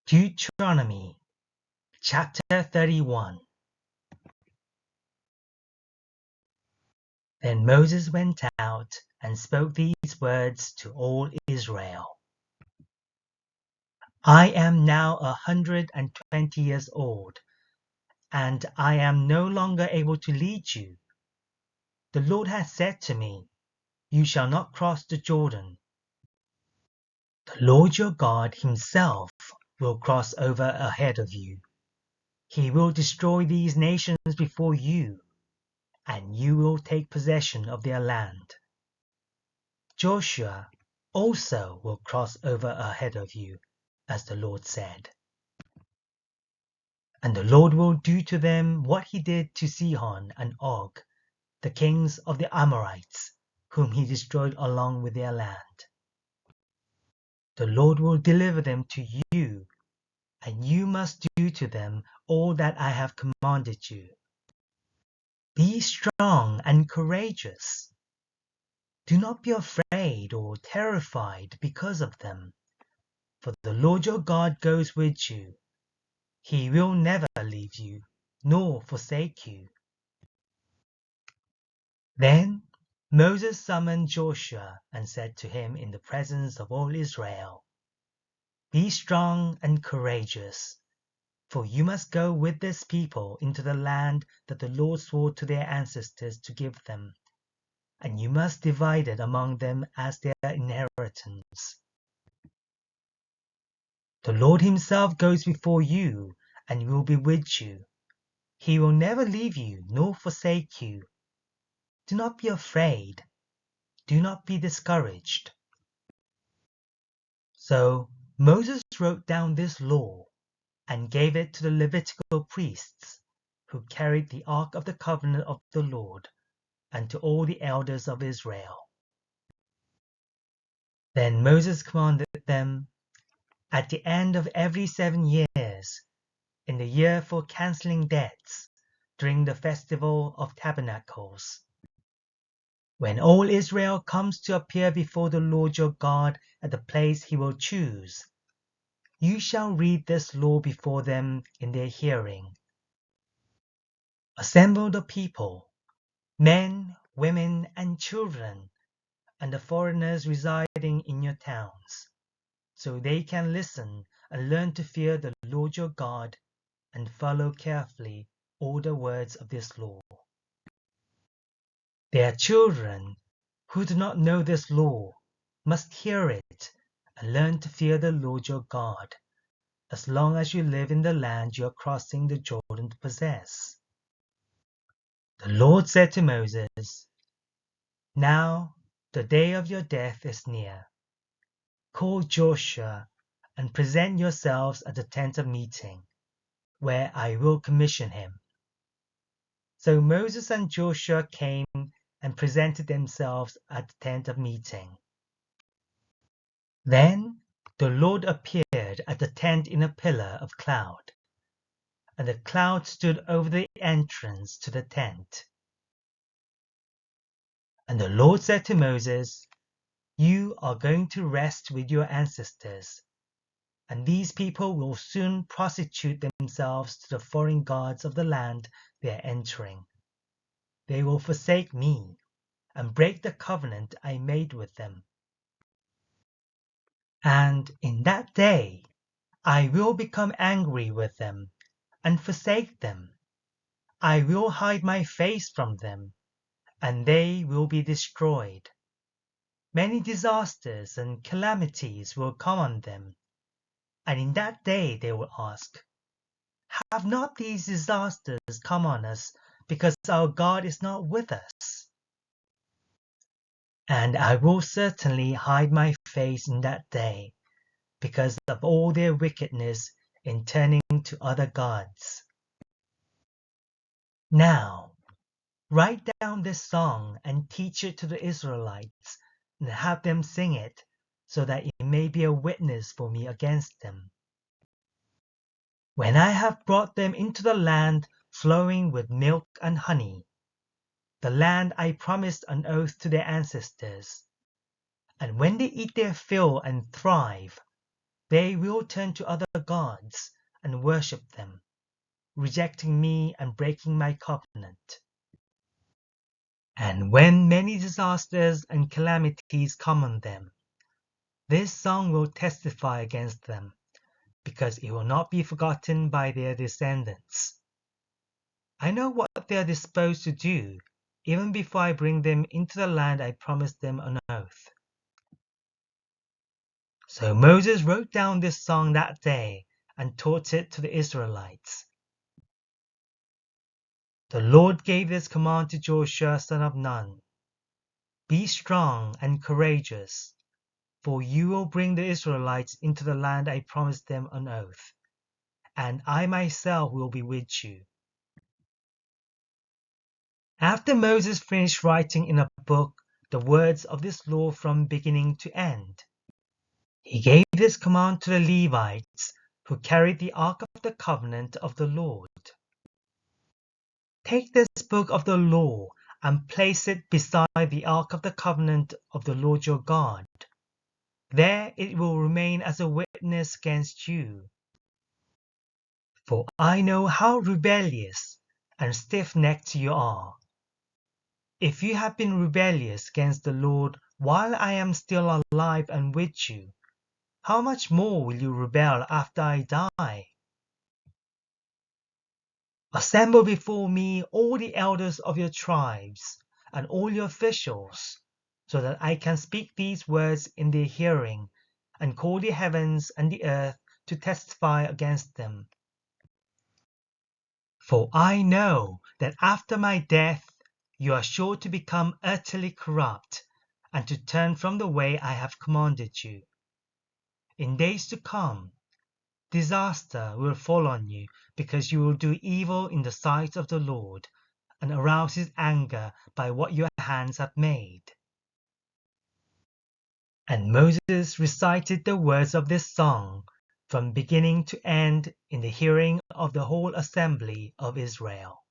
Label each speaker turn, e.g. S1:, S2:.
S1: Deuteronomy chapter 31. Then Moses went out and spoke these words to all Israel. I am now 120 years old, and I am no longer able to lead you. The Lord has said to me, "You shall not cross the Jordan." The Lord your God himself will cross over ahead of you. He will destroy these nations before you, and you will take possession of their land. Joshua also will cross over ahead of you, as the Lord said. And the Lord will do to them what he did to Sihon and Og, the kings of the Amorites, whom he destroyed along with their land. The Lord will deliver them to you, and you must do to them all that I have commanded you. Be strong and courageous. Do not be afraid or terrified because of them, for the Lord your God goes with you. He will never leave you, nor forsake you. Then Moses summoned Joshua and said to him in the presence of all Israel, "Be strong and courageous, for you must go with this people into the land that the Lord swore to their ancestors to give them, and you must divide it among them as their inheritance. The Lord himself goes before you and will be with you. He will never leave you nor forsake you. Do not be afraid. Do not be discouraged." So Moses wrote down this law and gave it to the Levitical priests who carried the Ark of the Covenant of the Lord, and to all the elders of Israel. Then Moses commanded them, "At the end of every 7 years, in the year for canceling debts, during the festival of tabernacles, when all Israel comes to appear before the Lord your God at the place he will choose, you shall read this law before them in their hearing. Assemble the people, men, women, and children, and the foreigners residing in your towns, so they can listen and learn to fear the Lord your God and follow carefully all the words of this law. Their children who do not know this law must hear it and learn to fear the Lord your God, as long as you live in the land you are crossing the Jordan to possess." The Lord said to Moses, "Now the day of your death is near. Call Joshua and present yourselves at the tent of meeting, where I will commission him." So Moses and Joshua came and presented themselves at the tent of meeting. Then the Lord appeared at the tent in a pillar of cloud, and the cloud stood over the entrance to the tent. And the Lord said to Moses, "You are going to rest with your ancestors, and these people will soon prostitute themselves to the foreign gods of the land they are entering. They will forsake me and break the covenant I made with them. And in that day I will become angry with them and forsake them. I will hide my face from them, and they will be destroyed. Many disasters and calamities will come on them, and in that day they will ask, 'Have not these disasters come on us because our God is not with us?' And I will certainly hide my face in that day because of all their wickedness in turning to other gods. Now, write down this song and teach it to the Israelites and have them sing it so that it may be a witness for me against them. When I have brought them into the land flowing with milk and honey, the land I promised on oath to their ancestors, and when they eat their fill and thrive, They will turn to other gods and worship them, rejecting me and breaking my covenant. And when many disasters and calamities come on them, this song will testify against them, because it will not be forgotten by their descendants. I know what they are disposed to do, even before I bring them into the land I promised them on oath. So Moses wrote down this song that day and taught it to the Israelites. The Lord gave this command to Joshua son of Nun: Be strong and courageous, for you will bring the Israelites into the land I promised them on oath, and I myself will be with you. After Moses finished writing in a book the words of this law from beginning to end, he gave this command to the Levites who carried the Ark of the Covenant of the Lord. Take this book of the law and place it beside the Ark of the Covenant of the Lord your God. There it will remain as a witness against you. For I know how rebellious and stiff-necked you are. If you have been rebellious against the Lord while I am still alive and with you, how much more will you rebel after I die? Assemble before me all the elders of your tribes and all your officials, so that I can speak these words in their hearing and call the heavens and the earth to testify against them. For I know that after my death you are sure to become utterly corrupt and to turn from the way I have commanded you. In days to come, disaster will fall on you because you will do evil in the sight of the Lord and arouse his anger by what your hands have made. And Moses recited the words of this song from beginning to end in the hearing of the whole assembly of Israel.